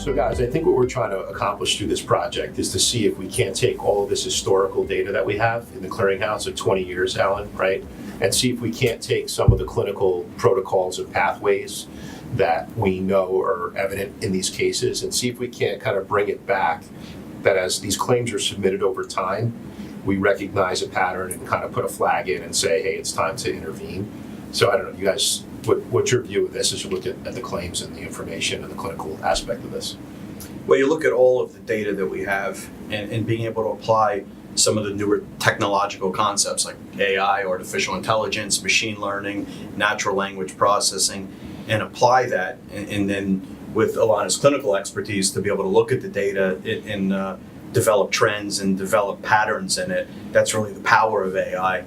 So guys, I think what we're trying to accomplish through this project is to see if we can't take all of this historical data that we have in the clearinghouse of 20 years, Alan, right? And see if we can't take some of the clinical protocols and pathways that we know are evident in these cases and see if we can't kind of bring it back that as these claims are submitted over time, we recognize a pattern and kind of put a flag in and say, hey, it's time to intervene. So I don't know, you guys, what's your view of this as you look at the claims and the information and the clinical aspect of this? Well, you look at all of the data that we have and being able to apply some of the newer technological concepts like AI, artificial intelligence, machine learning, natural language processing, and apply that. And then with Alana's clinical expertise to be able to look at the data and develop trends and develop patterns in it, that's really the power of AI.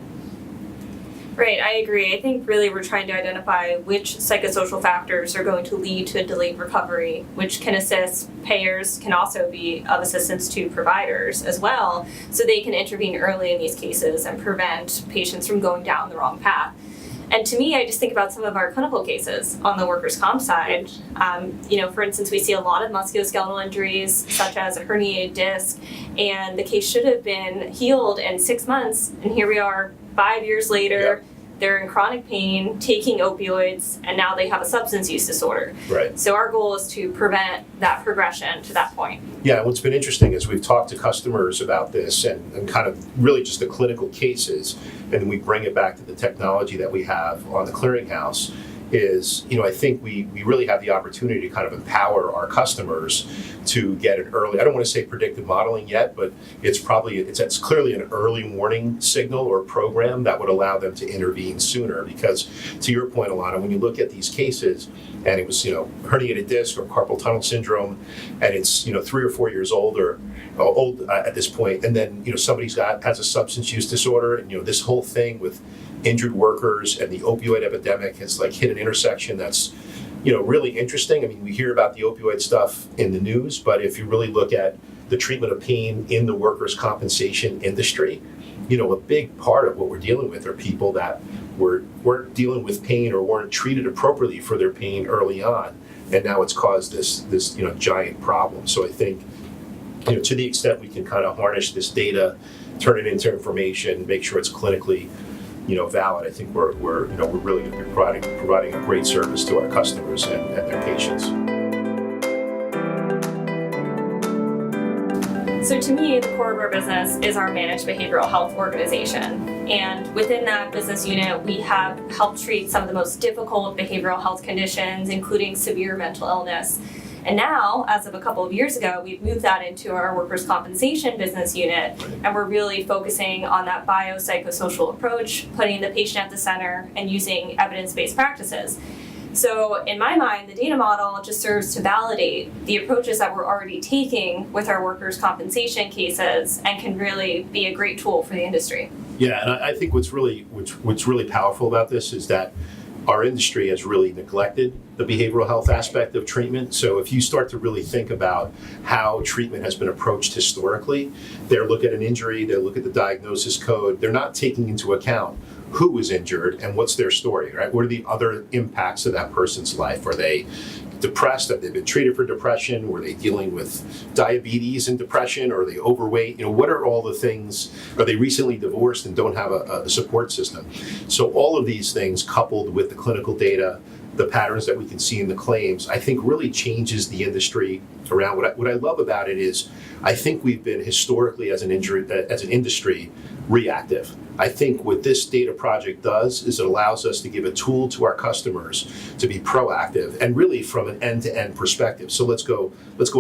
Right, I agree. I think really we're trying to identify which psychosocial factors are going to lead to a delayed recovery, which can assist payers, can also be of assistance to providers as well, so they can intervene early in these cases and prevent patients from going down the wrong path. And to me, I just think about some of our clinical cases on the workers' comp side. For instance, we see a lot of musculoskeletal injuries, such as a herniated disc, and the case should have been healed in 6 months, and here we are 5 years later. Yep. They're in chronic pain, taking opioids, and now they have a substance use disorder. Right. So our goal is to prevent that progression to that point. Yeah, what's been interesting is we've talked to customers about this and kind of really just the clinical cases, and then we bring it back to the technology that we have on the clearinghouse is, I think we really have the opportunity to kind of empower our customers to get an early, I don't want to say predictive modeling yet, but it's clearly an early warning signal or program that would allow them to intervene sooner. Because to your point, Alana, when you look at these cases and it was, herniated disc or carpal tunnel syndrome, and it's, 3 or 4 years old or old at this point, and then, somebody's has a substance use disorder, and, this whole thing with injured workers and the opioid epidemic has hit an intersection that's really interesting. I mean, we hear about the opioid stuff in the news, but if you really look at the treatment of pain in the workers' compensation industry, a big part of what we're dealing with are people that weren't dealing with pain or weren't treated appropriately for their pain early on, and now it's caused this giant problem. So I think to the extent we can kind of harness this data, turn it into information, make sure it's clinically valid, I think we're really going to be providing a great service to our customers and their patients. So to me, the core of our business is our managed behavioral health organization. And within that business unit, we have helped treat some of the most difficult behavioral health conditions, including severe mental illness. And now, as of a couple of years ago, we've moved that into our workers' compensation business unit, and we're really focusing on that biopsychosocial approach, putting the patient at the center and using evidence-based practices. So in my mind, the data model just serves to validate the approaches that we're already taking with our workers' compensation cases and can really be a great tool for the industry. Yeah, and I think what's really powerful about this is that our industry has really neglected the behavioral health aspect of treatment. So if you start to really think about how treatment has been approached historically, they look at an injury, they look at the diagnosis code, they're not taking into account who was injured and what's their story, right? What are the other impacts of that person's life? Are they depressed? Have they been treated for depression? Were they dealing with diabetes and depression? Or are they overweight? What are all the things? Are they recently divorced and don't have a support system? So all of these things coupled with the clinical data, the patterns that we can see in the claims, I think really changes the industry around. What I love about it is I think we've been historically as an industry reactive. I think what this data project does is it allows us to give a tool to our customers to be proactive and really from an end-to-end perspective. So let's go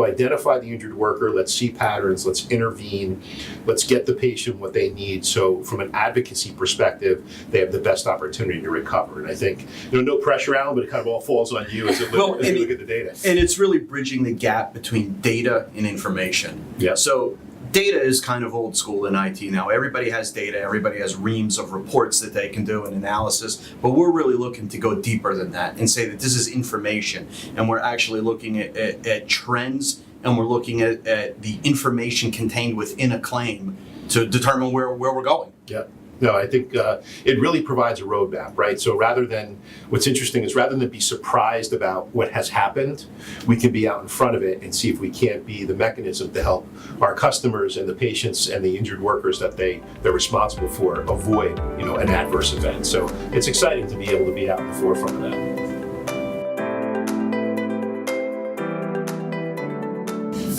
identify the injured worker, let's see patterns, let's intervene, let's get the patient what they need. So from an advocacy perspective, they have the best opportunity to recover. And I think no pressure, Alan, but it kind of all falls on you as you look at the data. And it's really bridging the gap between data and information. Yeah. So data is kind of old school in IT now. Everybody has data, everybody has reams of reports that they can do and analysis, but we're really looking to go deeper than that and say that this is information, and we're actually looking at trends, and we're looking at the information contained within a claim to determine where we're going. Yeah. No, I think it really provides a roadmap, right? So what's interesting is rather than be surprised about what has happened, we can be out in front of it and see if we can't be the mechanism to help our customers and the patients and the injured workers that they're responsible for avoid, an adverse event. So it's exciting to be able to be out in the forefront of that.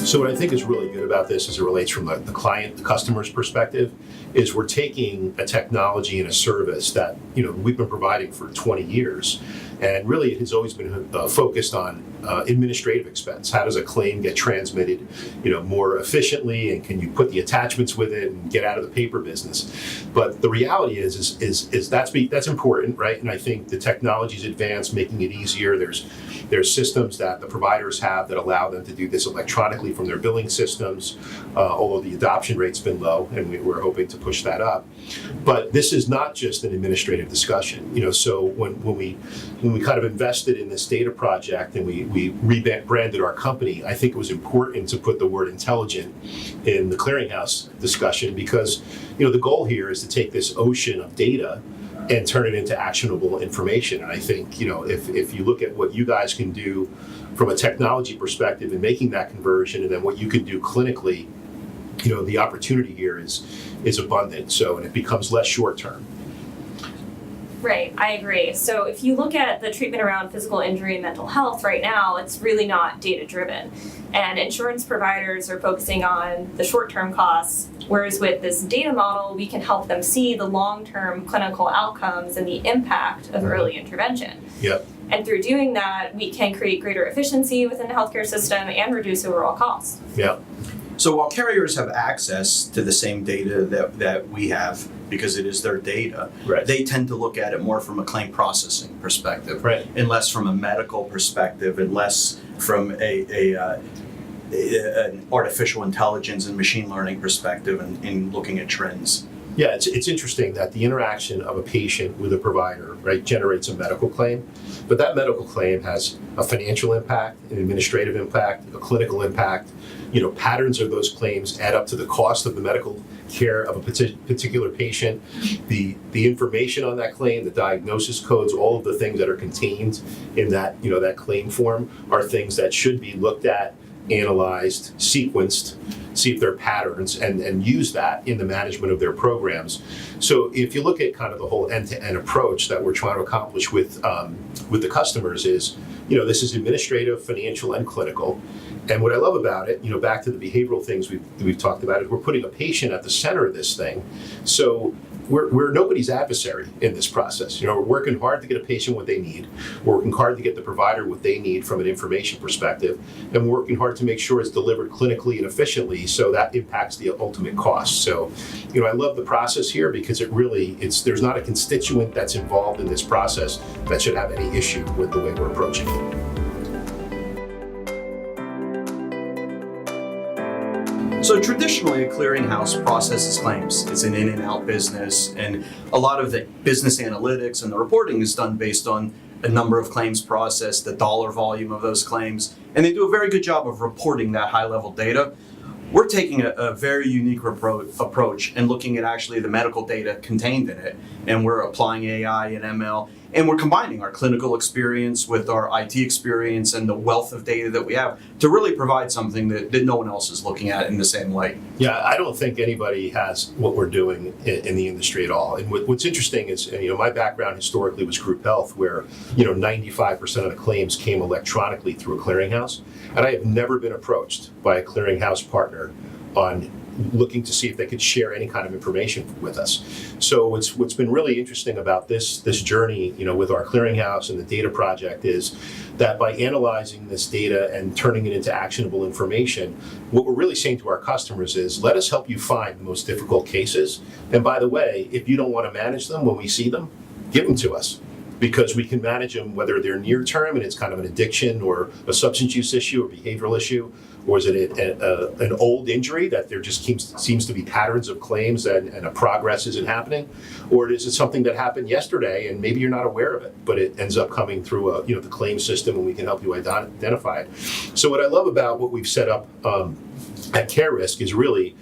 So what I think is really good about this as it relates from the client, the customer's perspective, is we're taking a technology and a service that, we've been providing for 20 years. And really it has always been focused on administrative expense. How does a claim get transmitted, more efficiently, and can you put the attachments with it and get out of the paper business? But the reality is that's important, right? And I think the technology's advanced, making it easier. There's systems that the providers have that allow them to do this electronically from their billing systems, although the adoption rate's been low, and we're hoping to push that up. But this is not just an administrative discussion, so when we kind of invested in this data project and we rebranded our company, I think it was important to put the word intelligent in the clearinghouse discussion because, the goal here is to take this ocean of data and turn it into actionable information. And I think, if you look at what you guys can do from a technology perspective in making that conversion and then what you can do clinically, the opportunity here is abundant. So, and it becomes less short term. Right, I agree. So if you look at the treatment around physical injury and mental health right now, it's really not data driven. And insurance providers are focusing on the short-term costs, whereas with this data model, we can help them see the long-term clinical outcomes and the impact of early intervention. Yep. And through doing that, we can create greater efficiency within the healthcare system and reduce overall costs. Yep. So while carriers have access to the same data that we have, because it is their data, right, they tend to look at it more from a claim processing perspective, right, and less from a medical perspective, and less from an artificial intelligence and machine learning perspective in looking at trends. Yeah, it's interesting that the interaction of a patient with a provider, right, generates a medical claim, but that medical claim has a financial impact, an administrative impact, a clinical impact. Patterns of those claims add up to the cost of the medical care of a particular patient. The information on that claim, the diagnosis codes, all of the things that are contained in that, that claim form are things that should be looked at, analyzed, sequenced, see if there are patterns, and use that in the management of their programs. So if you look at kind of the whole end-to-end approach that we're trying to accomplish with the customers is, this is administrative, financial, and clinical. And what I love about it, back to the behavioral things we've talked about, is we're putting a patient at the center of this thing. So we're nobody's adversary in this process. We're working hard to get a patient what they need. We're working hard to get the provider what they need from an information perspective. And we're working hard to make sure it's delivered clinically and efficiently so that impacts the ultimate cost. So, I love the process here because there's not a constituent that's involved in this process that should have any issue with the way we're approaching it. So traditionally, a clearinghouse processes claims. It's an in and out business, and a lot of the business analytics and the reporting is done based on a number of claims processed, the dollar volume of those claims, and they do a very good job of reporting that high-level data. We're taking a very unique approach and looking at actually the medical data contained in it, and we're applying AI and ML, and we're combining our clinical experience with our IT experience and the wealth of data that we have to really provide something that no one else is looking at in the same light. Yeah, I don't think anybody has what we're doing in the industry at all. And what's interesting is, my background historically was group health, where 95% of the claims came electronically through a clearinghouse, and I have never been approached by a clearinghouse partner on looking to see if they could share any kind of information with us. So what's been really interesting about this journey, with our clearinghouse and the data project is that by analyzing this data and turning it into actionable information, what we're really saying to our customers is, let us help you find the most difficult cases. And by the way, if you don't want to manage them when we see them, give them to us, because we can manage them whether they're near term and it's kind of an addiction or a substance use issue or behavioral issue, or is it an old injury that there just seems to be patterns of claims and a progress isn't happening, or is it something that happened yesterday and maybe you're not aware of it, but it ends up coming through the claim system and we can help you identify it. So what I love about what we've set up at Carisk is really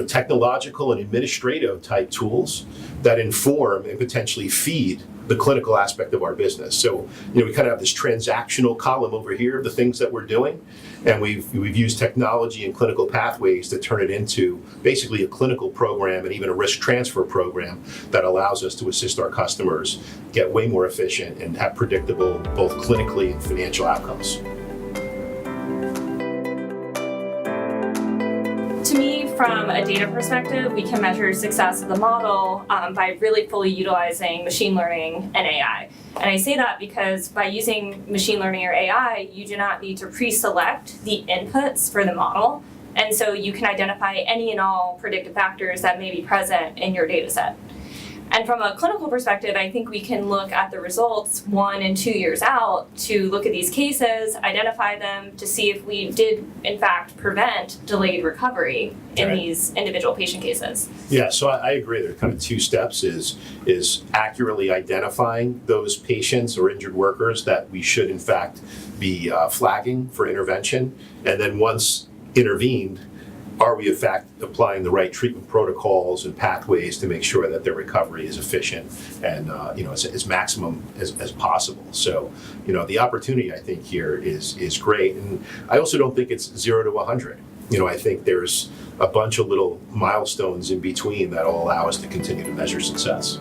technological and administrative type tools that inform and potentially feed the clinical aspect of our business. So, we kind of have this transactional column over here of the things that we're doing, and we've used technology and clinical pathways to turn it into basically a clinical program and even a risk transfer program that allows us to assist our customers get way more efficient and have predictable both clinically and financial outcomes. To me, from a data perspective, we can measure success of the model by really fully utilizing machine learning and AI. And I say that because by using machine learning or AI, you do not need to pre-select the inputs for the model. And so you can identify any and all predictive factors that may be present in your data set. And from a clinical perspective, I think we can look at the results 1 and 2 years out to look at these cases, identify them to see if we did, in fact, prevent delayed recovery in these individual patient cases. Yeah, so I agree. There are kind of 2 steps is accurately identifying those patients or injured workers that we should, in fact, be flagging for intervention. And then once intervened, are we in fact applying the right treatment protocols and pathways to make sure that their recovery is efficient and as maximum as possible? So the opportunity I think here is great, and I also don't think it's 0 to 100. I think there's a bunch of little milestones in between that will allow us to continue to measure success.